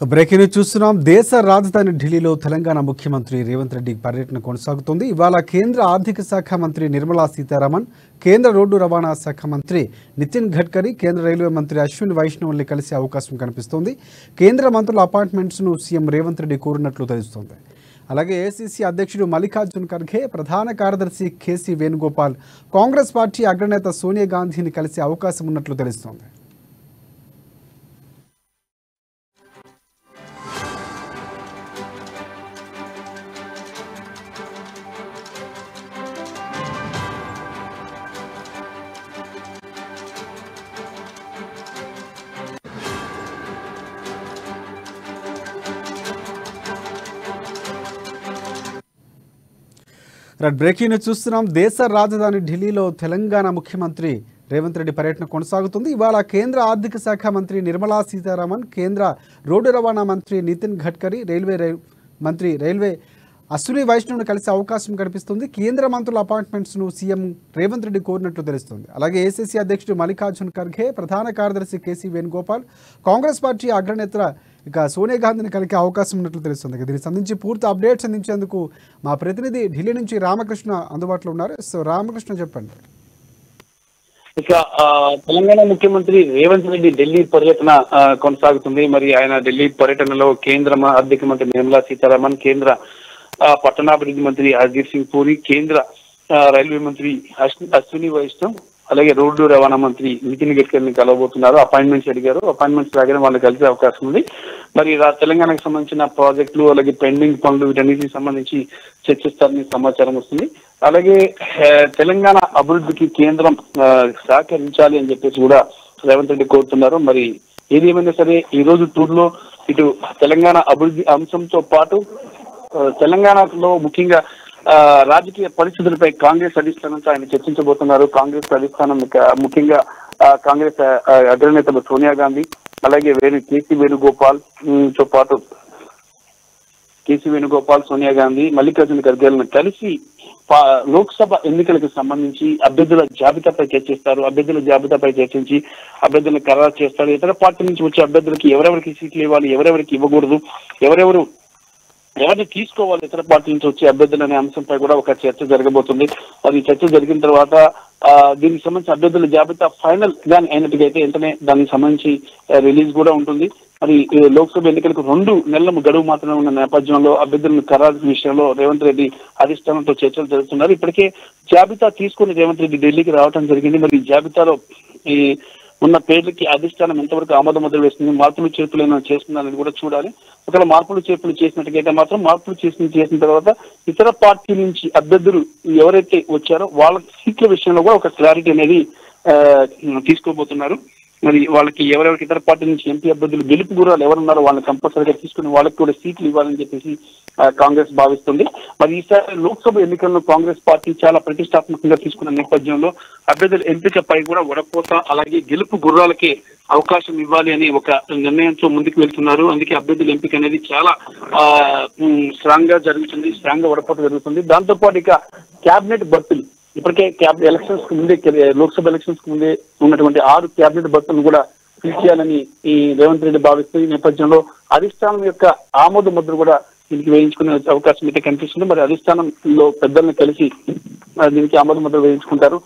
Breaking news చూస్తున్నాం. దేశ రాజధాని ఢిల్లీలో తెలంగాణ ముఖ్యమంత్రి రేవంత్ రెడ్డి పర్యటన కొనసాగుతుంది. ఇవాళ కేంద్ర ఆర్థిక శాఖ మంత్రి నిర్మలా సీతారామన్, కేంద్ర రోడ్డు రవాణా శాఖ మంత్రి నితిన్ గడ్కరీ, కేంద్ర రైల్వే మంత్రి అశ్విని వైష్ణవ్ని కలిసే అవకాశం కనిపిస్తోంది. కేంద్ర మంత్రుల అపాయింట్మెంట్స్ను సీఎం రేవంత్ రెడ్డి కోరినట్లు తెలుస్తోంది. అలాగే ఏఐసీసీ అధ్యక్షుడు మల్లికార్జున్ ఖర్గే, ప్రధాన కార్యదర్శి కేసీ వేణుగోపాల్, కాంగ్రెస్ పార్టీ అగ్రనేత సోనియా గాంధీని కలిసే అవకాశం ఉన్నట్లు తెలుస్తోంది. బ్రేకింగ్ న్యూస్ చూస్తున్నాం. దేశ రాజధాని ఢిల్లీలో తెలంగాణ ముఖ్యమంత్రి రేవంత్ రెడ్డి పర్యటన కొనసాగుతుంది. ఇవాళ కేంద్ర ఆర్థిక శాఖ మంత్రి నిర్మలా సీతారామన్, కేంద్ర రోడ్డు రవాణా మంత్రి నితిన్ గడ్కరీ, రైల్వే అశ్విని వైష్ణవ్ని కలిసే అవకాశం కనిపిస్తుంది. కేంద్ర మంత్రుల అపాయింట్మెంట్స్ను సీఎం రేవంత్ రెడ్డి కోరినట్లు తెలుస్తుంది. అలాగే ఏఐసీసీ అధ్యక్షుడు మల్లికార్జున్ ఖర్గే, ప్రధాన కార్యదర్శి కేసీ వేణుగోపాల్, కాంగ్రెస్ పార్టీ అగ్రనేత సోనియా గాంధీని కలిగే అవకాశం ఉన్నట్లు తెలుస్తుంది. దీనికి సంబంధించి పూర్తి అప్డేట్స్ అందించేందుకు మా ప్రతినిధి ఢిల్లీ నుంచి రామకృష్ణ అందుబాటులో ఉన్నారు. సో రామకృష్ణ, చెప్పండి. ఇక తెలంగాణ ముఖ్యమంత్రి రేవంత్ రెడ్డి ఢిల్లీ పర్యటన కొనసాగుతుంది. మరి ఆయన ఢిల్లీ పర్యటనలో కేంద్ర ఆర్థిక మంత్రి నిర్మలా సీతారామన్, కేంద్ర పట్టణాభివృద్ధి మంత్రి హర్దీప్ సింగ్ పూరి, కేంద్ర రైల్వే మంత్రి అశ్విని వైష్ణవ్, అలాగే రోడ్డు రవాణా మంత్రి నితిన్ గడ్కరీని కలవబోతున్నారు. అపాయింట్మెంట్స్ అడిగారు. అపాయింట్మెంట్స్ రాగానే వాళ్ళకి కలిసే అవకాశం ఉంది. మరి తెలంగాణకు సంబంధించిన ప్రాజెక్టులు, అలాగే పెండింగ్ పనులు, వీటన్నిటికి సంబంధించి చర్చిస్తారని సమాచారం వస్తుంది. అలాగే తెలంగాణ అభివృద్ధికి కేంద్రం సహకరించాలి అని చెప్పేసి కూడా రేవంత్ రెడ్డి కోరుతున్నారు. మరి ఏది ఏమైనా సరే ఈ రోజు టూర్ లో ఇటు తెలంగాణ అభివృద్ధి అంశంతో పాటు తెలంగాణలో ముఖ్యంగా రాజకీయ పరిస్థితులపై కాంగ్రెస్ అధిష్టానంతో ఆయన చర్చించబోతున్నారు. కాంగ్రెస్ అధిష్టానం ముఖ్యంగా కాంగ్రెస్ అగ్రనేతలు సోనియా గాంధీ, అలాగే కేసీ వేణుగోపాల్, సోనియా గాంధీ, మల్లికార్జున ఖర్గేలను కలిసి లోక్సభ ఎన్నికలకు సంబంధించి అభ్యర్థుల జాబితాపై చర్చిస్తారు. అభ్యర్థుల జాబితాపై చర్చించి అభ్యర్థులను ఖరారు చేస్తారు. ఇతర పార్టీ నుంచి వచ్చే అభ్యర్థులకి ఎవరెవరికి సీట్లు ఇవ్వాలి, ఎవరెవరికి ఇవ్వకూడదు, ఎవరిని తీసుకోవాలి ఇతర పార్టీ నుంచి వచ్చే అభ్యర్థులు అనే అంశంపై కూడా ఒక చర్చ జరగబోతుంది. అది చర్చ జరిగిన తర్వాత దీనికి సంబంధించి అభ్యర్థుల జాబితా ఫైనల్ గా అయినట్టుగైతే వెంటనే దానికి సంబంధించి రిలీజ్ కూడా ఉంటుంది. మరి లోక్సభ ఎన్నికలకు 2 నెలల గడువు మాత్రమే ఉన్న నేపథ్యంలో అభ్యర్థులను ఖరారు విషయంలో రేవంత్ రెడ్డి అధిష్టానంతో చర్చలు జరుగుతున్నారు. ఇప్పటికే జాబితా తీసుకుని రేవంత్ రెడ్డి ఢిల్లీకి రావడం జరిగింది. మరి ఈ జాబితాలో ఉన్న పేర్లకి అధిష్టానం ఎంతవరకు ఆమోద ముద్ర వేస్తుంది, మార్పులు చేర్పులు ఏమైనా చేస్తుందని కూడా చూడాలి. ఒకవేళ మార్పులు చేర్పులు చేసినట్టుగైతే మాత్రం మార్పులు చేసిన తర్వాత ఇతర పార్టీ నుంచి అభ్యర్థులు ఎవరైతే వచ్చారో వాళ్ళ సీట్ల విషయంలో కూడా ఒక క్లారిటీ అనేది తీసుకోబోతున్నారు. మరి వాళ్ళకి ఎవరెవరికి ఇతర పార్టీ నుంచి ఎంపీ అభ్యర్థులు గెలుపు గుర్రాలు ఎవరున్నారో వాళ్ళని కంపల్సరీగా తీసుకుని వాళ్ళకి కూడా సీట్లు ఇవ్వాలని చెప్పేసి కాంగ్రెస్ భావిస్తుంది. మరి ఈసారి లోక్సభ ఎన్నికల్లో కాంగ్రెస్ పార్టీ చాలా ప్రతిష్టాత్మకంగా తీసుకున్న నేపథ్యంలో అభ్యర్థుల ఎంపికపై కూడా వడపోత, అలాగే గెలుపు గుర్రాలకి అవకాశం ఇవ్వాలి అని ఒక నిర్ణయంతో ముందుకు వెళ్తున్నారు. అందుకే అభ్యర్థుల ఎంపిక అనేది చాలా స్ట్రాంగ్ గా జరుగుతుంది, స్ట్రాంగ్ గా వడపోత జరుగుతుంది. దాంతో పాటు ఇక క్యాబినెట్ భర్తీలు ఇప్పటికే ఎలక్షన్స్ కు ముందే, లోక్సభ ఎలక్షన్స్ కు ముందే ఉన్నటువంటి 6 క్యాబినెట్ భర్తలను కూడా ఫిల్ చేయాలని ఈ రేవంత్ రెడ్డి భావిస్తూ ఈ నేపథ్యంలో అధిష్టానం యొక్క ఆమోద ముద్ర కూడా దీనికి వేయించుకునే అవకాశం అయితే కనిపిస్తుంది. మరి అధిష్టానంలో పెద్దలను కలిసి దీనికి ఆమోద ముద్ర వేయించుకుంటారు.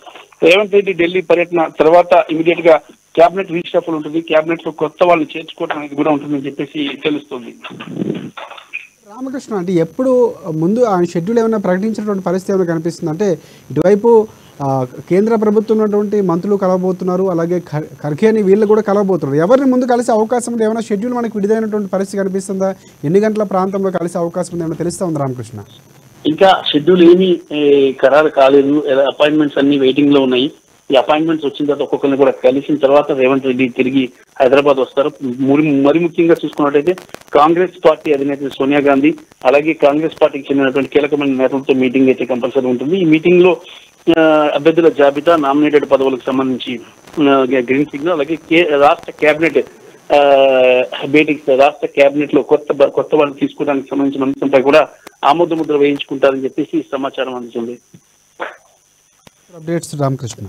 రేవంత్ రెడ్డి ఢిల్లీ పర్యటన తర్వాత ఇమీడియట్ గా క్యాబినెట్ రీషఫుల్ ఉంటుంది. క్యాబినెట్ లో కొత్త వాళ్ళని చేర్చుకోవడం అనేది కూడా ఉంటుందని చెప్పేసి తెలుస్తుంది. రామకృష్ణ, అంటే ఎప్పుడు ముందు ఆయన షెడ్యూల్ ఏమైనా ప్రకటించినటువంటి పరిస్థితి ఏమైనా కనిపిస్తుంది? అంటే ఇటువైపు కేంద్ర ప్రభుత్వం ఉన్నటువంటి మంత్రులు కలవబోతున్నారు, అలాగే ఖర్గేని వీళ్ళు కూడా కలవబోతున్నారు. ఎవరిని ముందు కలిసే అవకాశం ఉంది? ఏమైనా షెడ్యూల్ మనకు విడుదలైనటువంటి పరిస్థితి కనిపిస్తుందా? ఎన్ని గంటల ప్రాంతంలో కలిసే అవకాశం ఉంది ఏమైనా తెలుస్తా ఉంది రామకృష్ణ? ఇంకా షెడ్యూల్ ఏమీ ఖరారు కాలేదు. అపాయింట్మెంట్స్ అన్ని వెయిటింగ్ లో ఉన్నాయి. ఈ అపాయింట్మెంట్స్ వచ్చిన తర్వాత ఒక్కొక్కరిని కూడా కలిసిన తర్వాత రేవంత్ రెడ్డి తిరిగి హైదరాబాద్ వస్తారు. మరి ముఖ్యంగా చూసుకున్నట్టయితే కాంగ్రెస్ పార్టీ అధినేత సోనియా గాంధీ, అలాగే కాంగ్రెస్ పార్టీకి చెందినటువంటి కీలకమైన నేతలతో మీటింగ్ అయితే కంపల్సరీ ఉంటుంది. ఈ మీటింగ్ లో అభ్యర్థుల జాబితా, నామినేటెడ్ పదవులకు సంబంధించి గ్రీన్ సిగ్నల్, అలాగే రాష్ట్ర కేబినెట్ రాష్ట్ర కేబినెట్ లో కొత్త వాళ్ళని తీసుకోవడానికి సంబంధించిన అంశంపై కూడా ఆమోద ముద్ర వేయించుకుంటారని చెప్పేసి సమాచారం అందుతుంది. అప్డేట్స్ రామకృష్ణ.